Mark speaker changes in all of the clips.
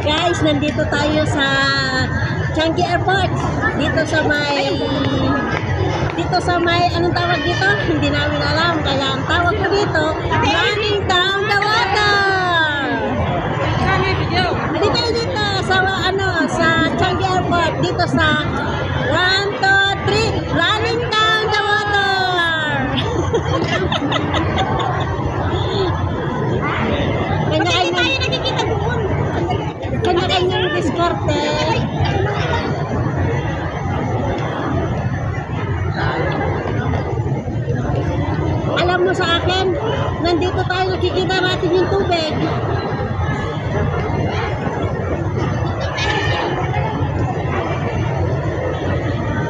Speaker 1: Guys, nandito tayo sa Changi Airport. Dito sa may, anong tawag dito? Hindi namin alam. Kaya ang tawag ko dito, running down the water. Dito sa Changi Airport. Dito sa 1, 2, 3, running down the water. Kanya-kanyang diskarte. Alam mo sa akin, nandito tayo nakikita natin yung tubig.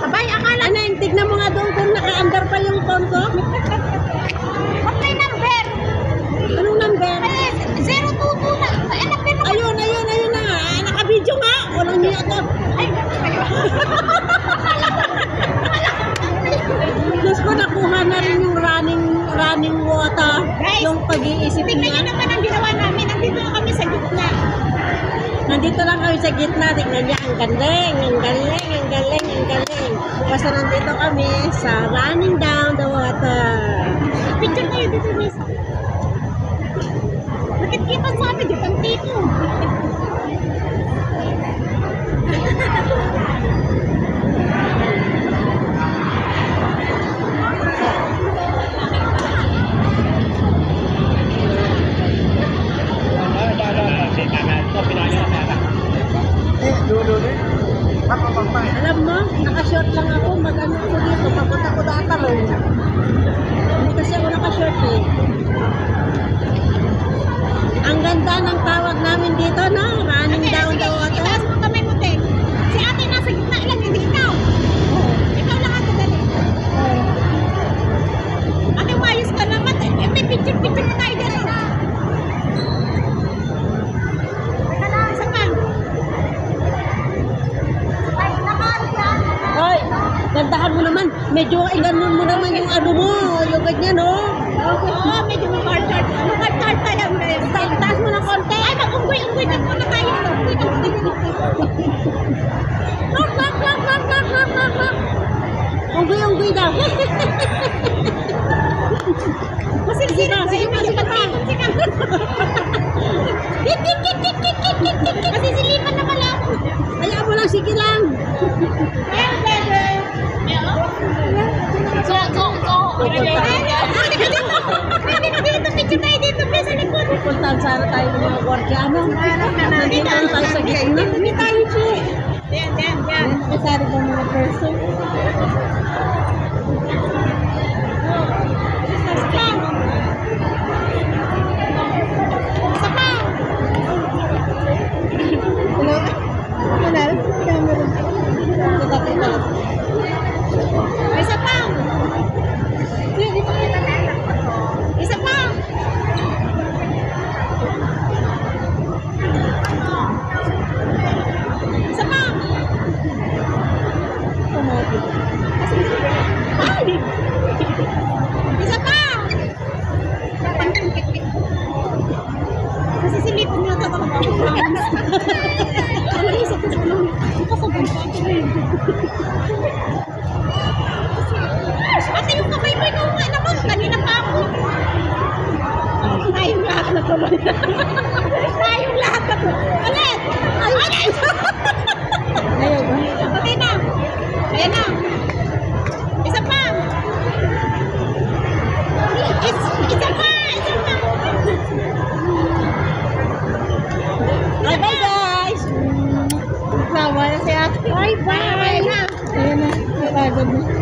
Speaker 1: Abay, akala na yung tignan mo nga doon kung naka-under pa yung phone ko.
Speaker 2: Okay, number.
Speaker 1: Anong number?
Speaker 2: 022 na.
Speaker 1: Ayun na. Naka-video nga. Walang niya ito.
Speaker 2: Ay, kayo.
Speaker 1: Diyos ko, nakuha na rin yung running water.
Speaker 2: Guys,
Speaker 1: yung pag-iisip
Speaker 2: tingnan
Speaker 1: niya.
Speaker 2: nyo naman ang ginawa namin. Nandito lang kami sa gitna.
Speaker 1: Nandito lang kami sa gitna. Tingnan niya, ang galing. Basta nandito kami sa running down the water.
Speaker 2: Picture tayo dito, miss. Bakit kita sa amin? Dito ang tito.
Speaker 1: Alam mo, naka-short lang ako. Mag-ano ko dito. Papunta ko datalong. Hindi kasi ako naka-short eh. Ang ganda ng tawag namin dito, no? Running down the water.
Speaker 2: Itaas mo kamay mo, te. Si ate nasa gitna lang, hindi ikaw. Ikaw lang ate, dali. Ate, umayos ka naman. May picture na tayo dito. Isa pa.
Speaker 1: Hoy, gandahan mo naman. Medyo iganon mo naman yung ano mo. Yung ganyan, no?
Speaker 2: Oo, medyo mag-hard-hard. Mag-hard tayo.
Speaker 1: Taas mo ng konti.
Speaker 2: Ay, mag-unggoy na muna tayo.
Speaker 1: Unggoy daw.
Speaker 2: Sige pa. Masisilipan na pala ako.
Speaker 1: Hayaan mo lang, sige lang. Pupuntahan sana tayo ng mga Guardiano. Nandito lang tayo sa gitna. Hindi tayo siya.
Speaker 2: Yan.
Speaker 1: Kasari ng mga person.
Speaker 2: Isa pa. Masisilipan niyo ito talaga ako. Isa ko sa lang. Ate, yung kamay mo, ikaw nga naman. Kanina pa ako. Tayong lahat na tuloy. Ulit! Okay na. Ayan na. Isa pa. Isa pa.
Speaker 1: Bye guys! Nawa na si ate. Bye!
Speaker 2: Ayan na.
Speaker 1: Ayan na.